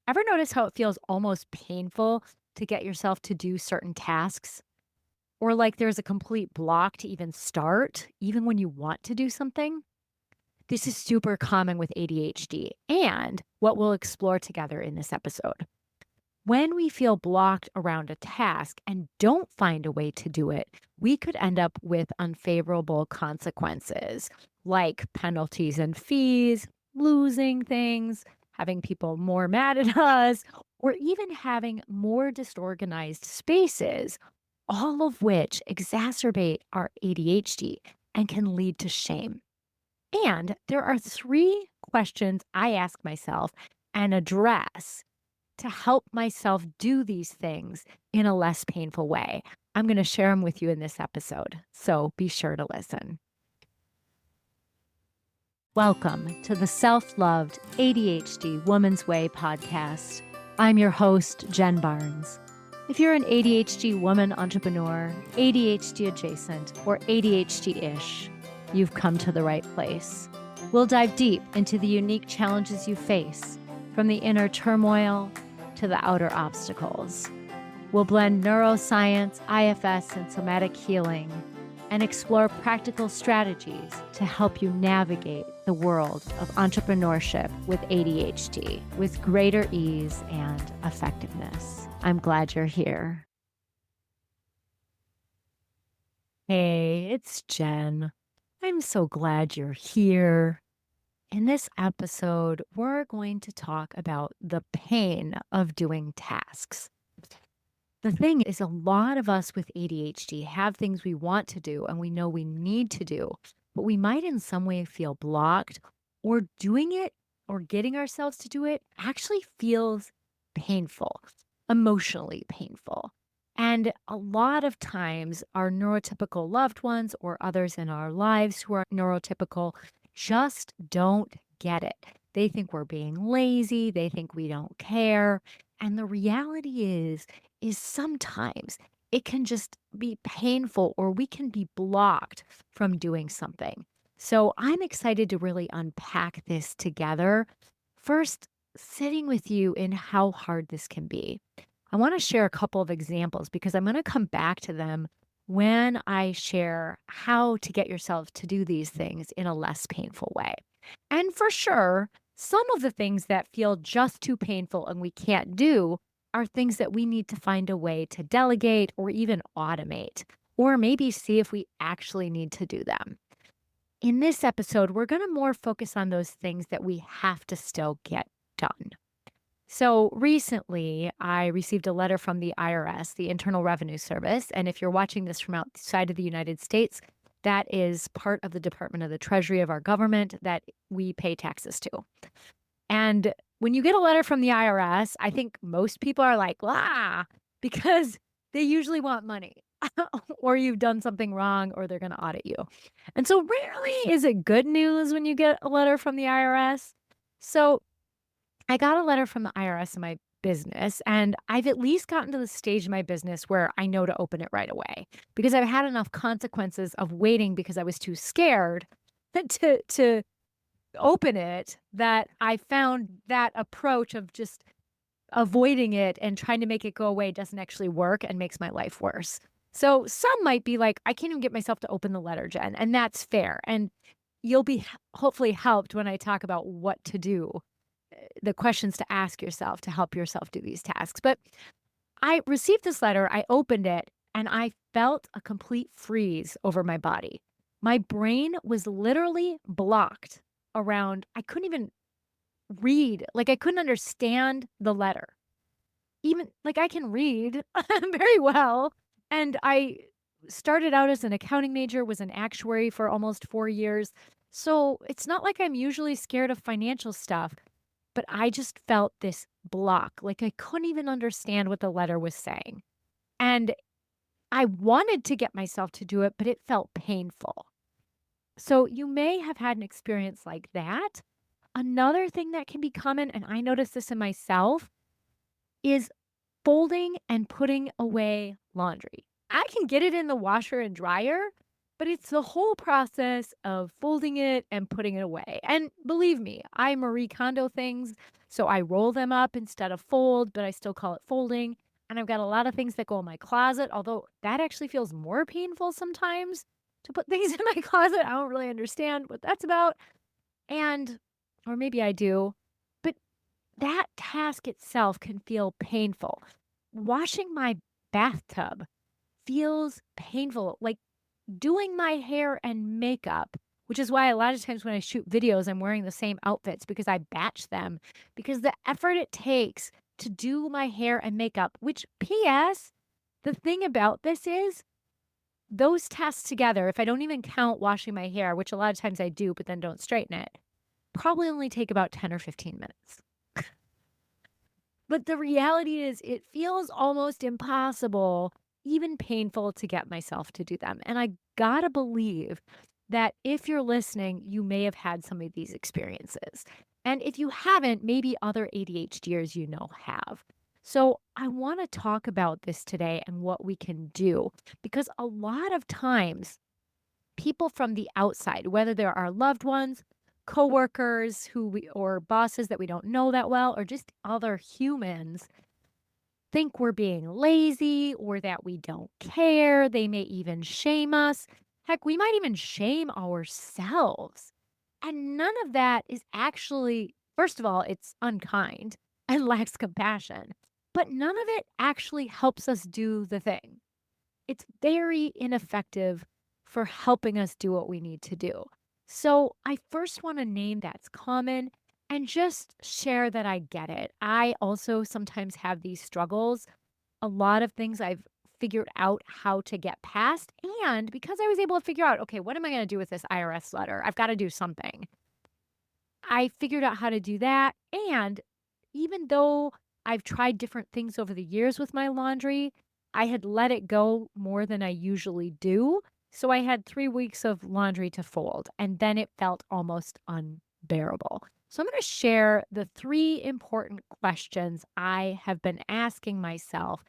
Ever notice how it feels almost painful to get yourself to do certain tasks? Or like there's a complete block to even start, even when you want to do something? This is super common with ADHD and what we'll explore together in this episode. When we feel blocked around a task and don't find a way to do it, we could end up with unfavorable consequences like penalties and fees, losing things, having people more mad at us, or even having more disorganized spaces, all of which exacerbate our ADHD and can lead to shame. And there are three questions I ask myself and address to help myself do these things in a less painful way. I'm going to share them with you in this episode, so be sure to listen. Welcome to the Self Loved ADHD Woman's Way podcast. I'm your host, Jen Barnes. If you're an ADHD woman entrepreneur, ADHD adjacent, or ADHD ish, you've come to the right place. We'll dive deep into the unique challenges you face, from the inner turmoil to the outer obstacles. We'll blend neuroscience, IFS, and somatic healing and explore practical strategies to help you navigate the world of entrepreneurship with ADHD with greater ease and effectiveness. I'm glad you're here. Hey, it's Jen. I'm so glad you're here. In this episode, we're going to talk about the pain of doing tasks. The thing is, a lot of us with ADHD have things we want to do and we know we need to do, but we might in some way feel blocked, or doing it or getting ourselves to do it actually feels painful, emotionally painful. And a lot of times, our neurotypical loved ones or others in our lives who are neurotypical just don't get it. They think we're being lazy, they think we don't care. And the reality is sometimes it can just be painful or we can be blocked from doing something. So I'm excited to really unpack this together. First, sitting with you in how hard this can be. I want to share a couple of examples because I'm going to come back to them when I share how to get yourself to do these things in a less painful way. And for sure, some of the things that feel just too painful and we can't do are things that we need to find a way to delegate or even automate, or maybe see if we actually need to do them. In this episode, we're going to more focus on those things that we have to still get done. So recently, I received a letter from the IRS, the Internal Revenue Service. And if you're watching this from outside of the United States, that is part of the Department of the Treasury of our government that we pay taxes to. And when you get a letter from the IRS, I think most people are like, ah, because they usually want money or you've done something wrong or they're going to audit you. And so rarely is it good news when you get a letter from the IRS. So I got a letter from the IRS in my business, and I've at least gotten to the stage in my business where I know to open it right away because I've had enough consequences of waiting because I was too scared to open it, that I found that approach of just avoiding it and trying to make it go away doesn't actually work and makes my life worse. So some might be like, I can't even get myself to open the letter, Jen, and that's fair. And you'll be hopefully helped when I talk about what to do, the questions to ask yourself to help yourself do these tasks. But I received this letter, I opened it, and I felt a complete freeze over my body. My brain was literally blocked around, I couldn't even read, like I couldn't understand the letter. Even like I can read very well. And I started out as an accounting major, was an actuary for almost 4 years. So it's not like I'm usually scared of financial stuff, but I just felt this block, like I couldn't even understand what the letter was saying. And I wanted to get myself to do it, but it felt painful. So you may have had an experience like that. Another thing that can be common, and I notice this in myself, is folding and putting away laundry. I can get it in the washer and dryer, But it's the whole process of folding it and putting it away. And believe me, I Marie Kondo things, so I roll them up instead of fold, but I still call it folding. And I've got a lot of things that go in my closet, although that actually feels more painful sometimes to put things in my closet. I don't really understand what that's about. And, or maybe I do, but that task itself can feel painful. Washing my bathtub feels painful. Like doing my hair and makeup, which is why a lot of times when I shoot videos, I'm wearing the same outfits because I batch them because the effort it takes to do my hair and makeup, which PS, the thing about this is those tasks together, if I don't even count washing my hair, which a lot of times I do, but then don't straighten it, probably only take about 10 or 15 minutes. But the reality is it feels almost impossible, even painful to get myself to do them. And I gotta believe that if you're listening, you may have had some of these experiences. And if you haven't, maybe other ADHDers you know have. So I want to talk about this today and what we can do because a lot of times people from the outside, whether they're our loved ones, coworkers who we or bosses that we don't know that well, or just other humans, think we're being lazy or that we don't care. They may even shame us. Heck, we might even shame ourselves. And none of that is actually, first of all, it's unkind and lacks compassion, but none of it actually helps us do the thing. It's very ineffective for helping us do what we need to do. So I first want to name that's common and just share that I get it. I also sometimes have these struggles. A lot of things I've figured out how to get past. And because I was able to figure out, okay, what am I going to do with this IRS letter? I've got to do something. I figured out how to do that. And even though I've tried different things over the years with my laundry, I had let it go more than I usually do. So I had 3 weeks of laundry to fold, and then it felt almost unbearable. So I'm going to share the three important questions I have been asking myself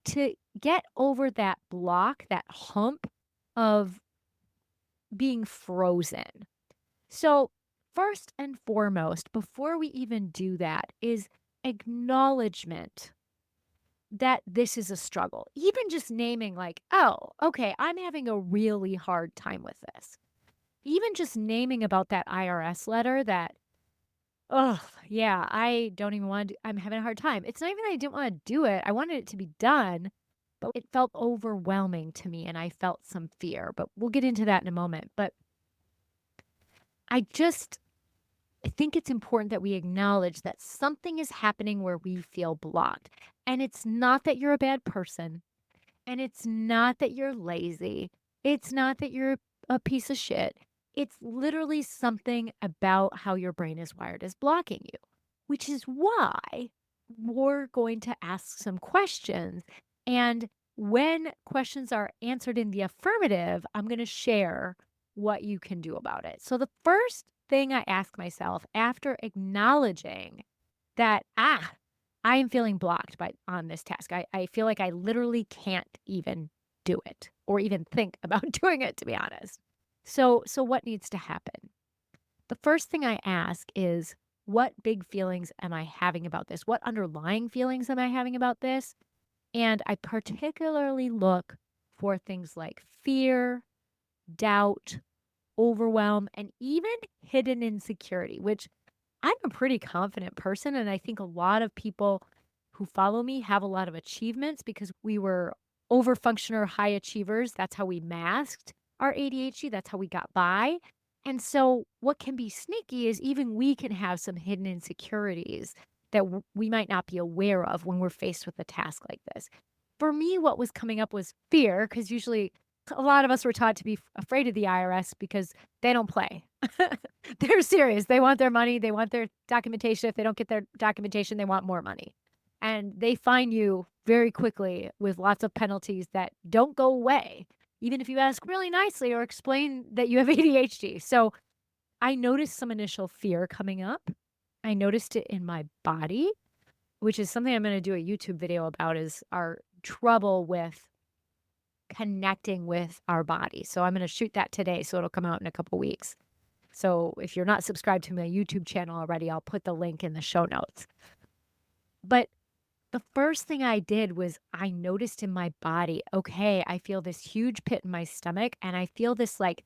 to get over that block, that hump of being frozen. So, first and foremost, before we even do that, is acknowledgement that this is a struggle. Even just naming, like, oh, okay, I'm having a really hard time with this. Even just naming about that IRS letter that, oh, yeah, I don't even want to, I'm having a hard time. It's not even that I didn't want to do it. I wanted it to be done, but it felt overwhelming to me and I felt some fear. But we'll get into that in a moment. But I just, I think it's important that we acknowledge that something is happening where we feel blocked. And it's not that you're a bad person. And it's not that you're lazy. It's not that you're a piece of shit. It's literally something about how your brain is wired is blocking you, which is why we're going to ask some questions. And when questions are answered in the affirmative, I'm going to share what you can do about it. So the first thing I ask myself after acknowledging that, I am feeling blocked by on this task. I feel like I literally can't even do it or even think about doing it, to be honest. So what needs to happen? The first thing I ask is, what big feelings am I having about this? What underlying feelings am I having about this? And I particularly look for things like fear, doubt, overwhelm, and even hidden insecurity, which I'm a pretty confident person. And I think a lot of people who follow me have a lot of achievements because we were overfunctioner high achievers. That's how we masked our ADHD. That's how we got by. And so, what can be sneaky is even we can have some hidden insecurities that we might not be aware of when we're faced with a task like this. For me, what was coming up was fear, because usually a lot of us were taught to be afraid of the IRS because they don't play. They're serious. They want their money. They want their documentation. If they don't get their documentation, they want more money. And they fine you very quickly with lots of penalties that don't go away, even if you ask really nicely or explain that you have ADHD. So I noticed some initial fear coming up. I noticed it in my body, which is something I'm going to do a YouTube video about, is our trouble with connecting with our body. So I'm going to shoot that today. So it'll come out in a couple weeks. So if you're not subscribed to my YouTube channel already, I'll put the link in the show notes. But the first thing I did was I noticed in my body, okay, I feel this huge pit in my stomach and I feel this like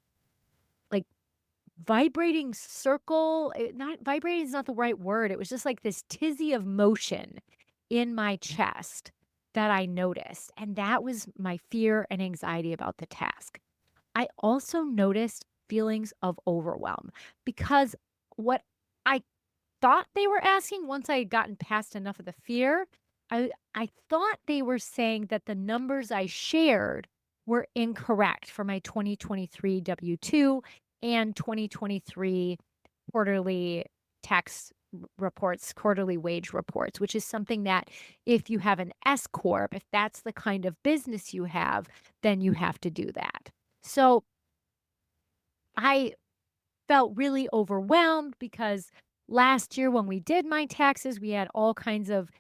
vibrating circle. Not vibrating is not the right word. It was just like this tizzy of motion in my chest that I noticed. And that was my fear and anxiety about the task. I also noticed feelings of overwhelm because what I thought they were asking once I had gotten past enough of the fear, I thought they were saying that the numbers I shared were incorrect for my 2023 W-2 and 2023 quarterly tax reports, quarterly wage reports, which is something that if you have an S corp, if that's the kind of business you have, then you have to do that. So I felt really overwhelmed because last year when we did my taxes, we had all kinds of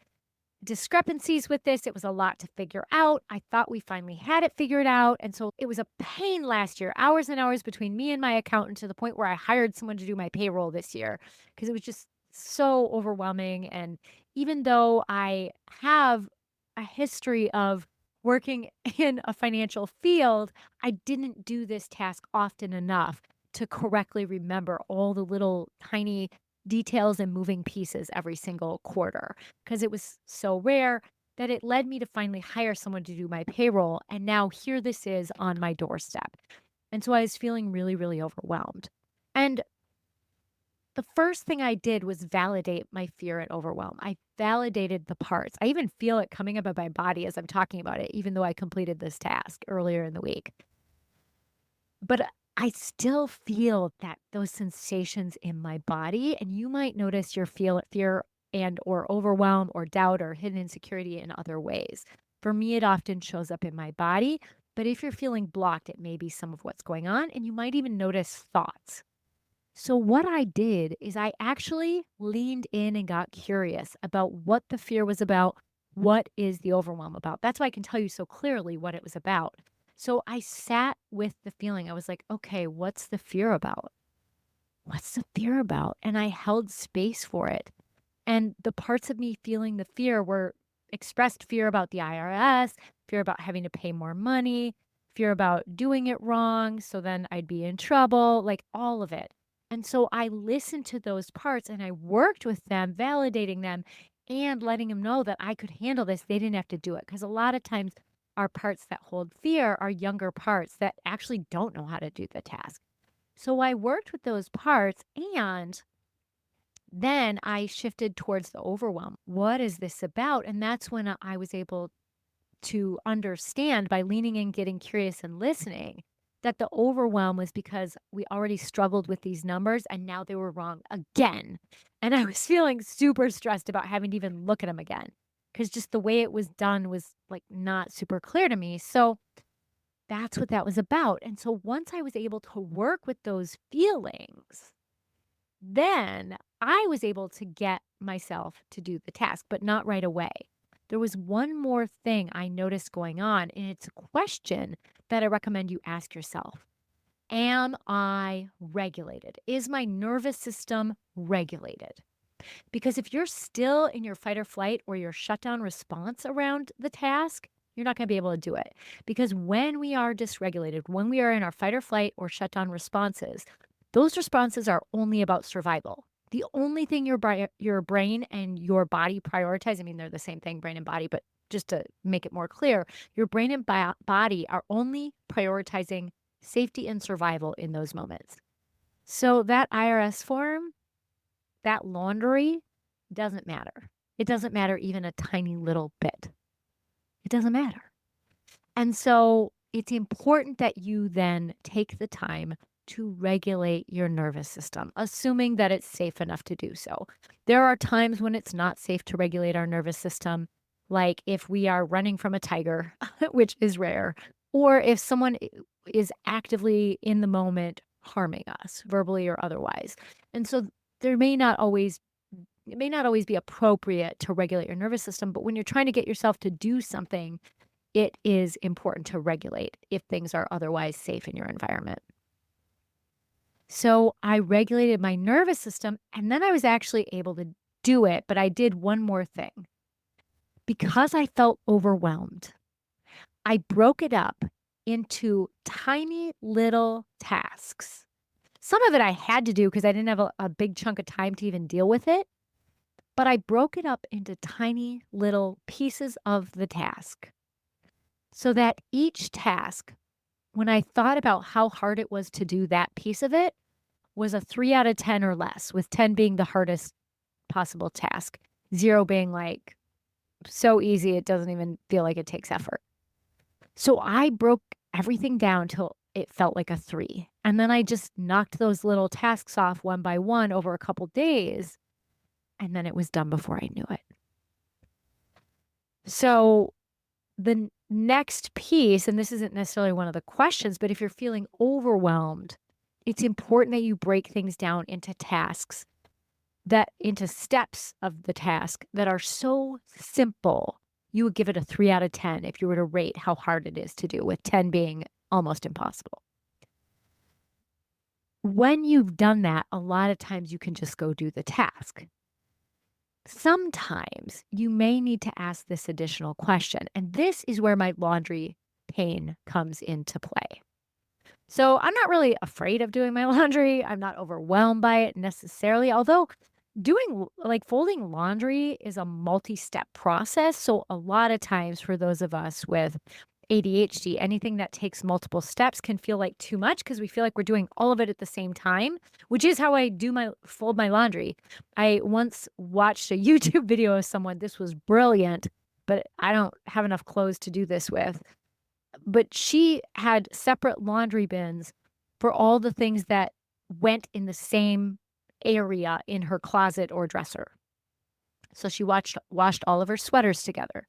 discrepancies with this. It was a lot to figure out. I thought we finally had it figured out. And so it was a pain last year, hours and hours between me and my accountant to the point where I hired someone to do my payroll this year because it was just so overwhelming. And even though I have a history of working in a financial field, I didn't do this task often enough to correctly remember all the little tiny details and moving pieces every single quarter because it was so rare that it led me to finally hire someone to do my payroll. And now here this is on my doorstep. And so I was feeling really, really overwhelmed. And the first thing I did was validate my fear and overwhelm. I validated the parts. I even feel it coming up in my body as I'm talking about it, even though I completed this task earlier in the week. But I still feel that those sensations in my body, and you might notice your fear and or overwhelm or doubt or hidden insecurity in other ways. For me, it often shows up in my body, but if you're feeling blocked, it may be some of what's going on, and you might even notice thoughts. So what I did is I actually leaned in and got curious about what the fear was about. What is the overwhelm about? That's why I can tell you so clearly what it was about. So I sat with the feeling. I was like, okay, what's the fear about? What's the fear about? And I held space for it. And the parts of me feeling the fear were expressed fear about the IRS, fear about having to pay more money, fear about doing it wrong. So then I'd be in trouble, like all of it. And so I listened to those parts and I worked with them, validating them and letting them know that I could handle this. They didn't have to do it. Because a lot of times, our parts that hold fear are younger parts that actually don't know how to do the task. So I worked with those parts and then I shifted towards the overwhelm. What is this about? And that's when I was able to understand by leaning in, getting curious, and listening that the overwhelm was because we already struggled with these numbers and now they were wrong again. And I was feeling super stressed about having to even look at them again because just the way it was done was like not super clear to me. So that's what that was about. And so once I was able to work with those feelings, then I was able to get myself to do the task, but not right away. There was one more thing I noticed going on, and it's a question that I recommend you ask yourself. Am I regulated? Is my nervous system regulated? Because if you're still in your fight or flight or your shutdown response around the task, you're not going to be able to do it. Because when we are dysregulated, when we are in our fight or flight or shutdown responses, those responses are only about survival. The only thing your brain and your body prioritize, I mean, they're the same thing, brain and body, but just to make it more clear, your brain and body are only prioritizing safety and survival in those moments. So that IRS form, that laundry doesn't matter. It doesn't matter even a tiny little bit. It doesn't matter. And so it's important that you then take the time to regulate your nervous system, assuming that it's safe enough to do so. There are times when it's not safe to regulate our nervous system, like if we are running from a tiger, which is rare, or if someone is actively in the moment harming us, verbally or otherwise. And so there may not always it may not always be appropriate to regulate your nervous system, but when you're trying to get yourself to do something, it is important to regulate if things are otherwise safe in your environment. So I regulated my nervous system, and then I was actually able to do it. But I did one more thing. Because I felt overwhelmed, I broke it up into tiny little tasks. Some of it I had to do because I didn't have a big chunk of time to even deal with it. But I broke it up into tiny little pieces of the task so that each task, when I thought about how hard it was to do that piece of it, was a 3 out of 10 or less, with 10 being the hardest possible task, 0 being like so easy it doesn't even feel like it takes effort. So I broke everything down till it felt like a 3. And then I just knocked those little tasks off one by one over a couple days. And then it was done before I knew it. So the next piece, and this isn't necessarily one of the questions, but if you're feeling overwhelmed, it's important that you break things down into tasks, that into steps of the task that are so simple. You would give it a 3 out of 10 if you were to rate how hard it is to do, with 10 being almost impossible. When you've done that, a lot of times you can just go do the task. Sometimes you may need to ask this additional question, and this is where my laundry pain comes into play. So I'm not really afraid of doing my laundry. I'm not overwhelmed by it necessarily, although folding laundry is a multi-step process. So a lot of times for those of us with ADHD, anything that takes multiple steps can feel like too much because we feel like we're doing all of it at the same time, which is how I fold my laundry. I once watched a YouTube video of someone, this was brilliant, but I don't have enough clothes to do this with. But she had separate laundry bins for all the things that went in the same area in her closet or dresser. So she washed all of her sweaters together.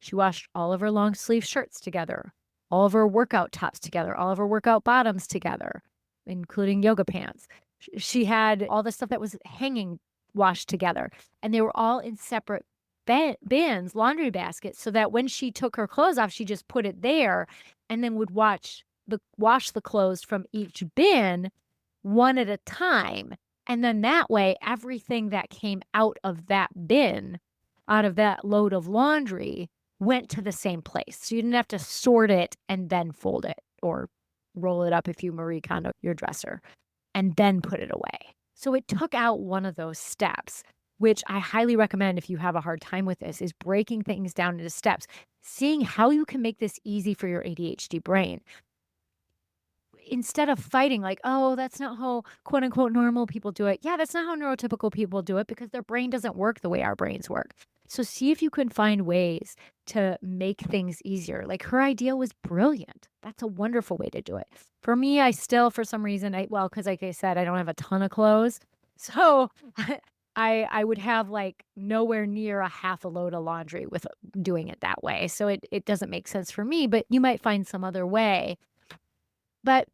She washed all of her long sleeve shirts together, all of her workout tops together, all of her workout bottoms together, including yoga pants. She had all the stuff that was hanging washed together, and they were all in separate bins, laundry baskets, so that when she took her clothes off, she just put it there and then would wash the clothes from each bin one at a time. And then that way, everything that came out of that bin, out of that load of laundry, went to the same place. So you didn't have to sort it and then fold it or roll it up if you Marie Kondo your dresser and then put it away. So it took out one of those steps, which I highly recommend if you have a hard time with this, is breaking things down into steps, seeing how you can make this easy for your ADHD brain. Instead of fighting like, oh, that's not how quote unquote normal people do it. Yeah, that's not how neurotypical people do it because their brain doesn't work the way our brains work. So see if you can find ways to make things easier. Like her idea was brilliant. That's a wonderful way to do it. For me, I still, for some reason, because like I said, I don't have a ton of clothes. So I would have like nowhere near a half a load of laundry with doing it that way. So it doesn't make sense for me, but you might find some other way. But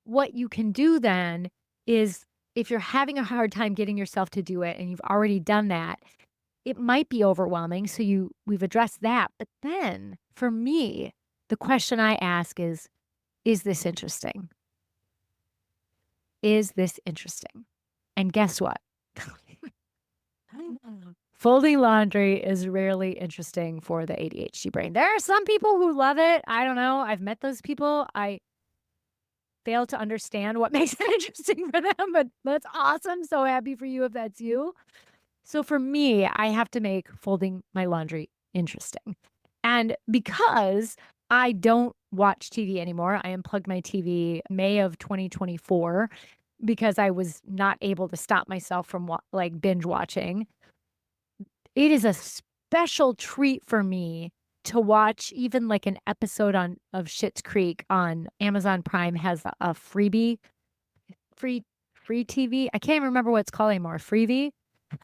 what you can do then is if you're having a hard time getting yourself to do it and you've already done that, it might be overwhelming. So we've addressed that. But then for me, the question I ask is this interesting? Is this interesting? And guess what? Folding laundry is rarely interesting for the ADHD brain. There are some people who love it. I don't know. I've met those people. I fail to understand what makes it interesting for them, but that's awesome. So happy for you if that's you. So for me, I have to make folding my laundry interesting. And because I don't watch TV anymore, I unplugged my TV May of 2024 because I was not able to stop myself from binge watching. It is a special treat for me to watch even like an episode of Schitt's Creek on Amazon Prime has a free TV. I can't remember what it's called anymore. Freebie.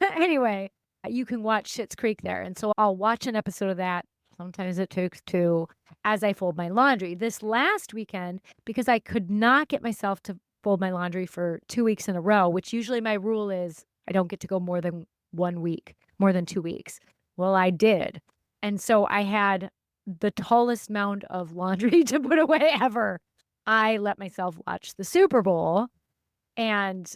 Anyway, you can watch Schitt's Creek there. And so I'll watch an episode of that. Sometimes it takes two as I fold my laundry. This last weekend, because I could not get myself to fold my laundry for 2 weeks in a row, which usually my rule is I don't get to go more than 1 week, more than 2 weeks. Well, I did. And so I had the tallest mound of laundry to put away ever. I let myself watch the Super Bowl and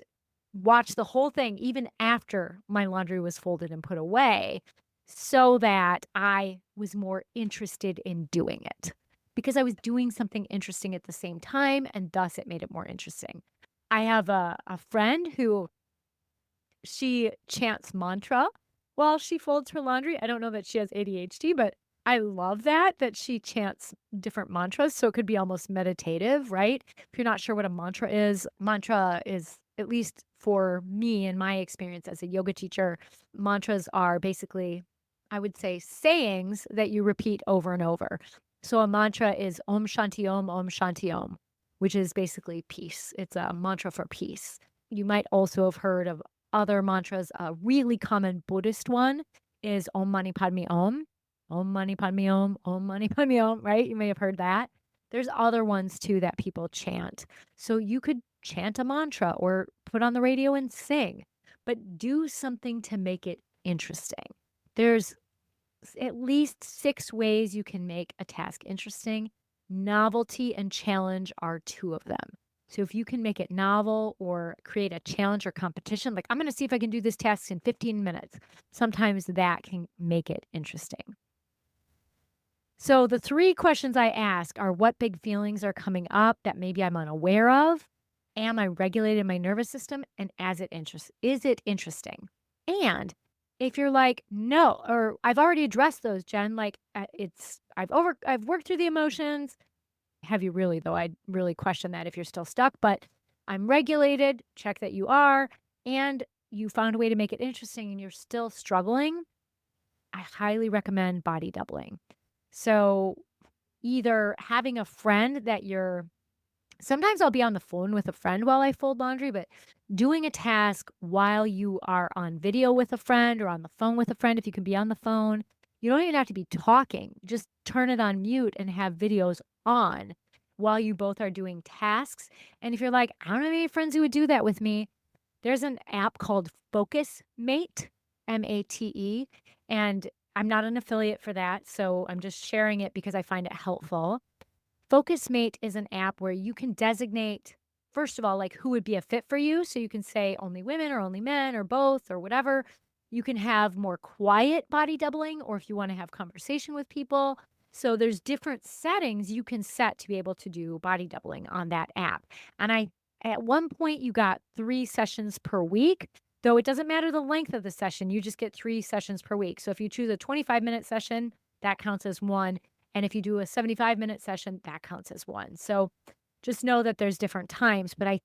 watch the whole thing even after my laundry was folded and put away so that I was more interested in doing it because I was doing something interesting at the same time, and thus it made it more interesting. I have a friend who she chants mantra while she folds her laundry. I don't know that she has ADHD, but I love that she chants different mantras, so it could be almost meditative, right? If you're not sure what a mantra is, at least for me in my experience as a yoga teacher, mantras are basically, I would say, sayings that you repeat over and over. So a mantra is Om Shanti Om, which is basically peace. It's a mantra for peace. You might also have heard of other mantras. A really common Buddhist one is Om Mani Padme Om. Om Mani Padme Om, Om Mani Padme Om, right? You may have heard that. There's other ones too that people chant. So you could chant a mantra or put on the radio and sing, but do something to make it interesting. There's at least 6 ways you can make a task interesting. Novelty and challenge are 2 of them. So if you can make it novel or create a challenge or competition, like I'm going to see if I can do this task in 15 minutes, sometimes that can make it interesting. So the 3 questions I ask are what big feelings are coming up that maybe I'm unaware of? Am I regulating my nervous system? And is it interesting? And if you're like, no, or I've already addressed those, Jen, like I've worked through the emotions. Have you really though? I'd really question that if you're still stuck, but I'm regulated, check that you are, and you found a way to make it interesting and you're still struggling. I highly recommend body doubling. So either having a friend that you're sometimes I'll be on the phone with a friend while I fold laundry, but doing a task while you are on video with a friend or on the phone with a friend, if you can be on the phone, you don't even have to be talking. Just turn it on mute and have videos on while you both are doing tasks. And if you're like, I don't have any friends who would do that with me, there's an app called Focus Mate, Mate, and I'm not an affiliate for that, so I'm just sharing it because I find it helpful. FocusMate is an app where you can designate, first of all, like who would be a fit for you. So you can say only women or only men or both or whatever. You can have more quiet body doubling, or if you want to have conversation with people. So there's different settings you can set to be able to do body doubling on that app. And at one point, you got 3 sessions per week, though it doesn't matter the length of the session. You just get 3 sessions per week. So if you choose a 25-minute session, that counts as one. And if you do a 75-minute session, that counts as one. So just know that there's different times. But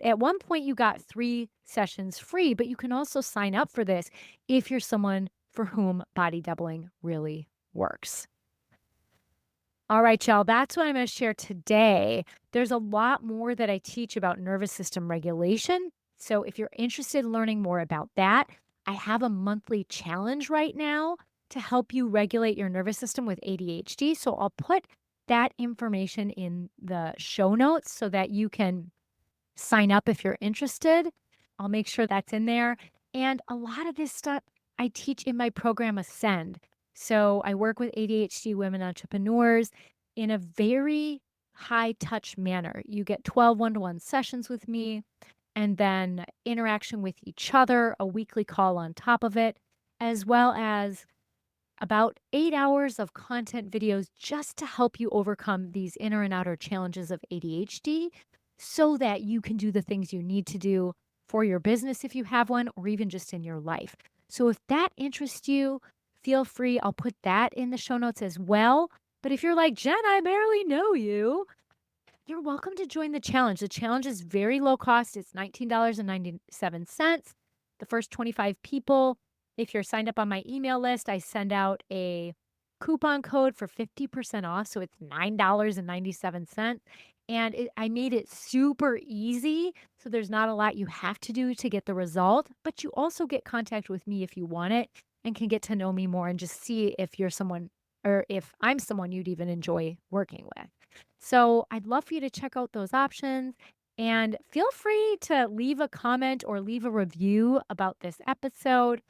at one point, you got 3 sessions free, but you can also sign up for this if you're someone for whom body doubling really works. All right, y'all, that's what I'm going to share today. There's a lot more that I teach about nervous system regulation. So if you're interested in learning more about that, I have a monthly challenge right now to help you regulate your nervous system with ADHD. So I'll put that information in the show notes so that you can sign up if you're interested. I'll make sure that's in there. And a lot of this stuff I teach in my program, Ascend. So I work with ADHD women entrepreneurs in a very high touch manner. You get 12 one-to-one sessions with me and then interaction with each other, a weekly call on top of it, as well as about 8 hours of content videos just to help you overcome these inner and outer challenges of ADHD so that you can do the things you need to do for your business if you have one, or even just in your life. So if that interests you, feel free. I'll put that in the show notes as well. But if you're like, Jen, I barely know you, you're welcome to join the challenge. The challenge is very low cost. It's $19.97. The first 25 people, if you're signed up on my email list, I send out a coupon code for 50% off. So it's $9.97. And I made it super easy. So there's not a lot you have to do to get the result, but you also get contact with me if you want it and can get to know me more and just see if you're someone or if I'm someone you'd even enjoy working with. So I'd love for you to check out those options and feel free to leave a comment or leave a review about this episode.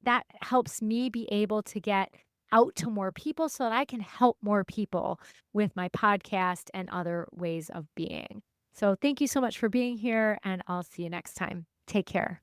That helps me be able to get out to more people so that I can help more people with my podcast and other ways of being. So thank you so much for being here, and I'll see you next time. Take care.